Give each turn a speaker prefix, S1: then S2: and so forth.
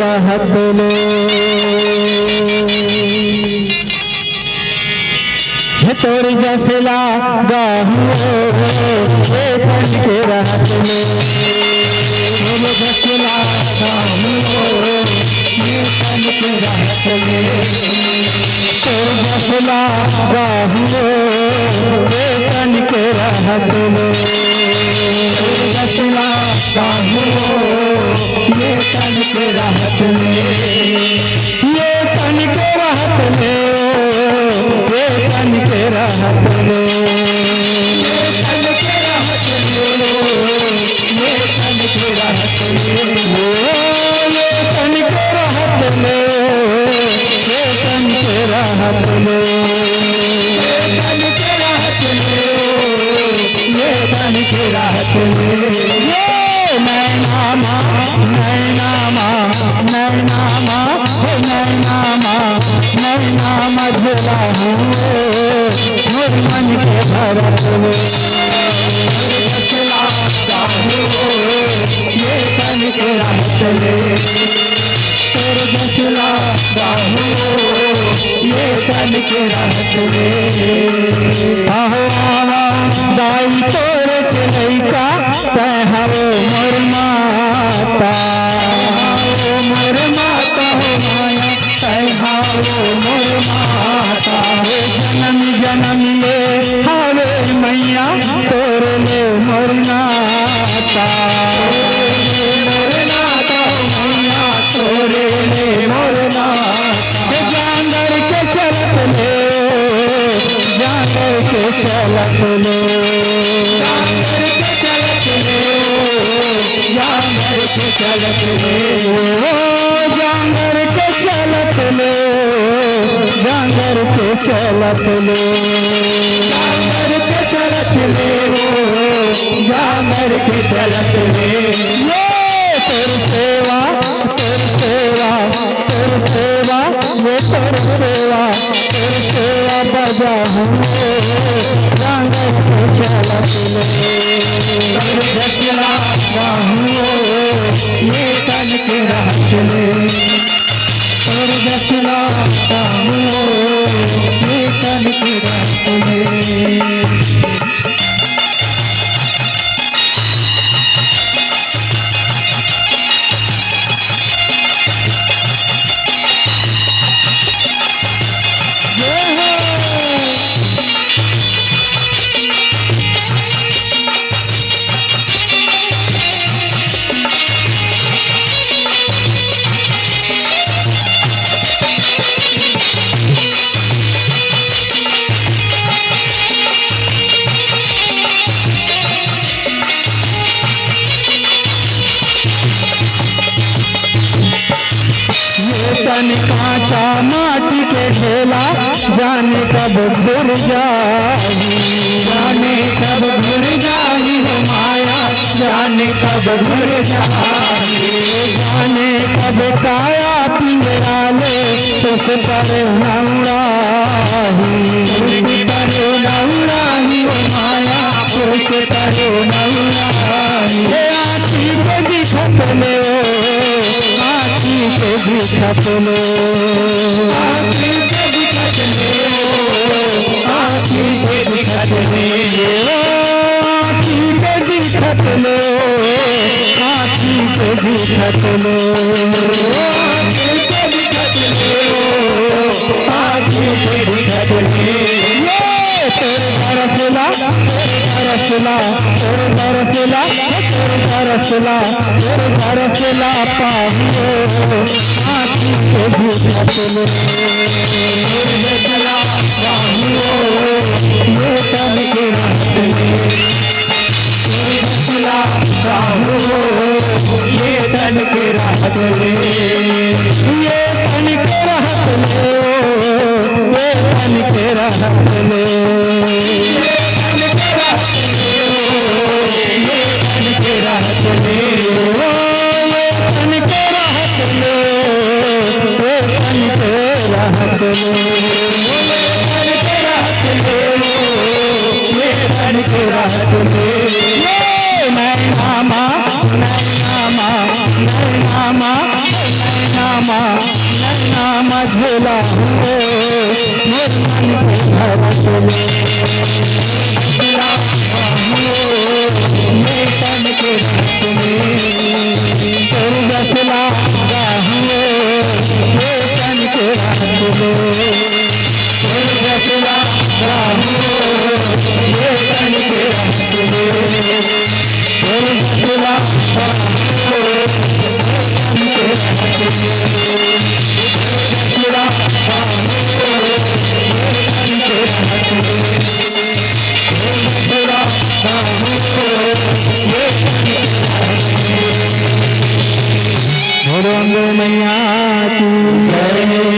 S1: राहत ले। तोर जसला गाहू ये तन के राहत ले। तोर जसला गाहू ये तन के राहत ले। तोर जसला गाहू ये तन के राहत ले। तोर जसला गाहू ये तन के राहत ले। ये तन के राहत ले। ये तन के राहत ले। ये तन के राहत ले। ये तन के राहत ले। ये तन के राहत ले। ये तन के राहत ले। ये तन के राहत ले। ये तन के राहत ले। ये नैनामा नैनामा नैनामा नैनामा नैनामा झोला हूँ मोर मन के भरत ले। ये तन के राहत ले। तोर जसला गाहू ये तन के राहत ले। आहो आवा दाई तोर चलैका कहवो मोर माता। मोर माता हो माया कहवो मोर माता। जन्म जन्म ले हावे मैया तोर ले मोर नाता। मोर नाता हो मैया तोर ले मोर नाता। जानवर के चलत ले। जानवर के चलत ले। जानवर के चलत ले। जानवर के चलत ले। जानवर के चलत ले। जानवर के चलत ले। जानवर के चलत ले। जानवर के चलत ले। ये तोर सेवा तोर सेवा तोर सेवा ये तोर सेवा तोर सेवा बजा हूँ जानवर के चलत ले। तोर जसला गाहू ये तन के राहत ले। तोर जसला गाहू ये तन के राहत ले। तन कांचा माटी के ढेला जाने कब घुर जाही। जाने कब घुर जाही हो माया जाने कब घुर जाही। जाने कब काया पिंजरा ले उस पर नौराही। उस पर नौराही हो माया उस पर नौराही। आँखी के दिखत ले आँखी के दिखत ले। आँखी के दिखत ले। आँखी के दिखत ले। आँखी के दिखत ले। आँखी के दिखत ले। आँखी के दिखत ले। आँखी के दिखत ले। तोर बरसला तोर बरसला तोर बरसला तोर बरसला तोर बरसला पाहियो आँखी के दिखत ले। तोर जसला पाहियो ये तन के राहत ले। तोर जसला पाहियो ये तन के राहत ले। ये तन के राहत ले। ये तन के राहत ले। ये तन के राहत ले। ये तन के राहत ले। ये तन के राहत ले। ये तन के राहत ले। ये तन के राहत ले। ये तन के राहत ले। ये नैनामा नैनामा नैनामा खेला हुए